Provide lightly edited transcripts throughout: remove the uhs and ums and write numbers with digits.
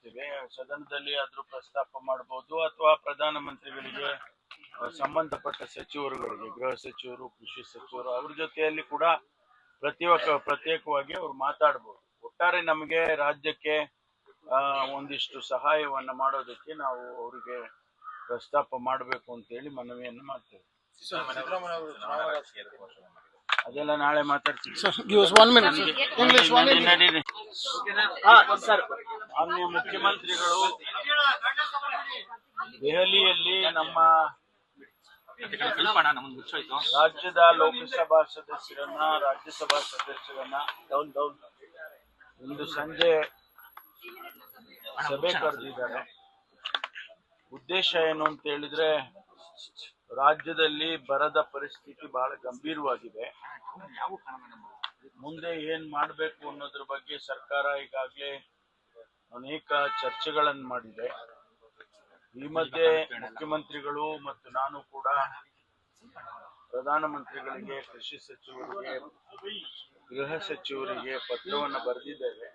ಮಾಡ್ತೀವಿ. ಸದನದಲ್ಲಿ ಆದ್ರೂ ಪ್ರಸ್ತಾಪ ಮಾಡಬಹುದು ಅಥವಾ ಪ್ರಧಾನಮಂತ್ರಿಗಳಿಗೆ ಸಂಬಂಧಪಟ್ಟ ಸಚಿವರುಗಳಿಗೆ, ಗೃಹ ಸಚಿವರು, ಕೃಷಿ ಸಚಿವರು ಅವ್ರ ಜೊತೆಯಲ್ಲಿ ಕೂಡ ಪ್ರತ್ಯೇಕವಾಗಿ ಅವ್ರು ಮಾತಾಡಬಹುದು. ಒಟ್ಟಾರೆ ನಮಗೆ ರಾಜ್ಯಕ್ಕೆ ಒಂದಿಷ್ಟು ಸಹಾಯವನ್ನ ಮಾಡೋದಕ್ಕೆ ನಾವು ಅವರಿಗೆ ಪ್ರಸ್ತಾಪ ಮಾಡಬೇಕು ಅಂತ ಹೇಳಿ ಮನವಿಯನ್ನು ಮಾಡ್ತೇವೆ. ಅದೆಲ್ಲ ನಾಳೆ ಮಾತಾಡ್ತೀವಿ. ಮಾನ್ಯ ಮುಖ್ಯಮಂತ್ರಿಗಳು ದೆಹಲಿಯಲ್ಲಿ ನಮ್ಮ ರಾಜ್ಯದ ಲೋಕಸಭಾ ಸದಸ್ಯರನ್ನ, ರಾಜ್ಯಸಭಾ ಸದಸ್ಯರನ್ನ ಇಂದು ಸಂಜೆ ಸಭೆ ಕರೆದಿದ್ದಾರೆ. ಉದ್ದೇಶ ಏನು ಅಂತ ಹೇಳಿದ್ರೆ, ರಾಜ್ಯದಲ್ಲಿ ಬರದ ಪರಿಸ್ಥಿತಿ ಬಹಳ ಗಂಭೀರವಾಗಿದೆ. ಮುಂದೆ ಏನ್ ಮಾಡಬೇಕು ಅನ್ನೋದ್ರ ಬಗ್ಗೆ ಸರ್ಕಾರ ಈಗಾಗಲೇ ಅನೇಕ ಚರ್ಚೆಗಳನ್ನು ಮಾಡಿದೆ. ಈ ಮಧ್ಯೆ ಮುಖ್ಯಮಂತ್ರಿಗಳು ಮತ್ತು ನಾನು ಕೂಡ ಪ್ರಧಾನಮಂತ್ರಿಗಳಿಗೆ, ಕೃಷಿ ಸಚಿವರಿಗೆ, ಗೃಹ ಸಚಿವರಿಗೆ ಪತ್ರವನ್ನು ಬರೆದಿದ್ದೇವೆ.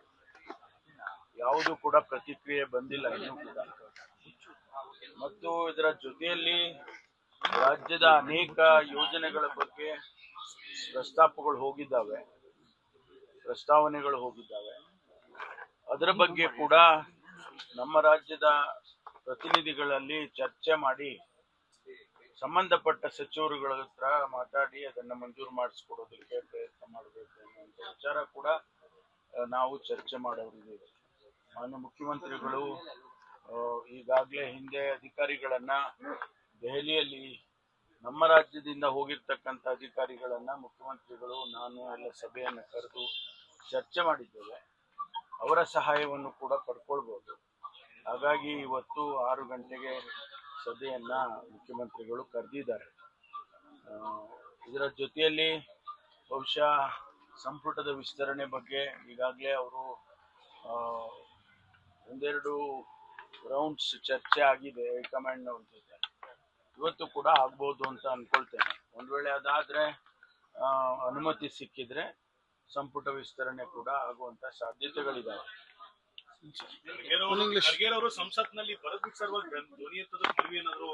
ಯಾವುದು ಕೂಡ ಪ್ರತಿಕ್ರಿಯೆ ಬಂದಿಲ್ಲ ಇನ್ನೂ ಕೂಡ. ಮತ್ತು ಇದರ ಜೊತೆಯಲ್ಲಿ ರಾಜ್ಯದ ಅನೇಕ ಯೋಜನೆಗಳ ಬಗ್ಗೆ ಪ್ರಸ್ತಾವನೆಗಳು ಹೋಗಿದ್ದಾವೆ. ಅದರ ಬಗ್ಗೆ ಕೂಡ ನಮ್ಮ ರಾಜ್ಯದ ಪ್ರತಿನಿಧಿಗಳಲ್ಲಿ ಚರ್ಚೆ ಮಾಡಿ ಸಂಬಂಧಪಟ್ಟ ಸಚಿವರುಗಳ ಹತ್ರ ಮಾತಾಡಿ ಅದನ್ನ ಮಂಜೂರು ಮಾಡಿಸ್ಕೊಡೋದಕ್ಕೆ ಪ್ರಯತ್ನ ಮಾಡಬೇಕು ಅನ್ನುವಂಥ ವಿಚಾರ ಕೂಡ ನಾವು ಚರ್ಚೆ ಮಾಡೋರಿದ್ದೇವೆ. ಮಾನ್ಯ ಮುಖ್ಯಮಂತ್ರಿಗಳು ಈಗಾಗಲೇ ಹಿಂದೆ ಅಧಿಕಾರಿಗಳನ್ನ ದೆಹಲಿಯಲ್ಲಿ ನಮ್ಮ ರಾಜ್ಯದಿಂದ ಹೋಗಿರ್ತಕ್ಕಂಥ ಅಧಿಕಾರಿಗಳನ್ನ ಮುಖ್ಯಮಂತ್ರಿಗಳು, ನಾನು ಎಲ್ಲ ಸಭೆಯನ್ನು ಕರೆದು ಚರ್ಚೆ ಮಾಡಿದ್ದೇವೆ. ಅವರ ಸಹಾಯವನ್ನು ಕೂಡ ಪಡ್ಕೊಳ್ಬಹುದು. ಹಾಗಾಗಿ ಇವತ್ತು 6 ಗಂಟೆಗೆ ಸಭೆಯನ್ನ ಮುಖ್ಯಮಂತ್ರಿಗಳು ಕರೆದಿದ್ದಾರೆ. ಇದರ ಜೊತೆಯಲ್ಲಿ ಬಹುಶಃ ಸಂಪುಟದ ವಿಸ್ತರಣೆ ಬಗ್ಗೆ ಈಗಾಗಲೇ ಅವರು ಒಂದೆರಡು ರೌಂಡ್ಸ್ ಚರ್ಚೆ ಆಗಿದೆ ಹೈಕಮಾಂಡ್ ಅವ್ರ ಜೊತೆ. ಇವತ್ತು ಕೂಡ ಆಗ್ಬೋದು ಅಂತ ಅನ್ಕೊಳ್ತೇನೆ. ಒಂದ್ ವೇಳೆ ಅದಾದ್ರೆ ಅನುಮತಿ ಸಿಕ್ಕಿದ್ರೆ ಸಂಪುಟ ವಿಸ್ತರಣೆ ಕೂಡ ಆಗುವಂತ ಸಾಧ್ಯತೆಗಳಿದಾವೆ. ಖರ್ಗೆ ಅವರು ಸಂಸತ್ನಲ್ಲಿ ಬರದಿರುವ ಧ್ವನಿ ಎತ್ತದ ಏನಾದ್ರು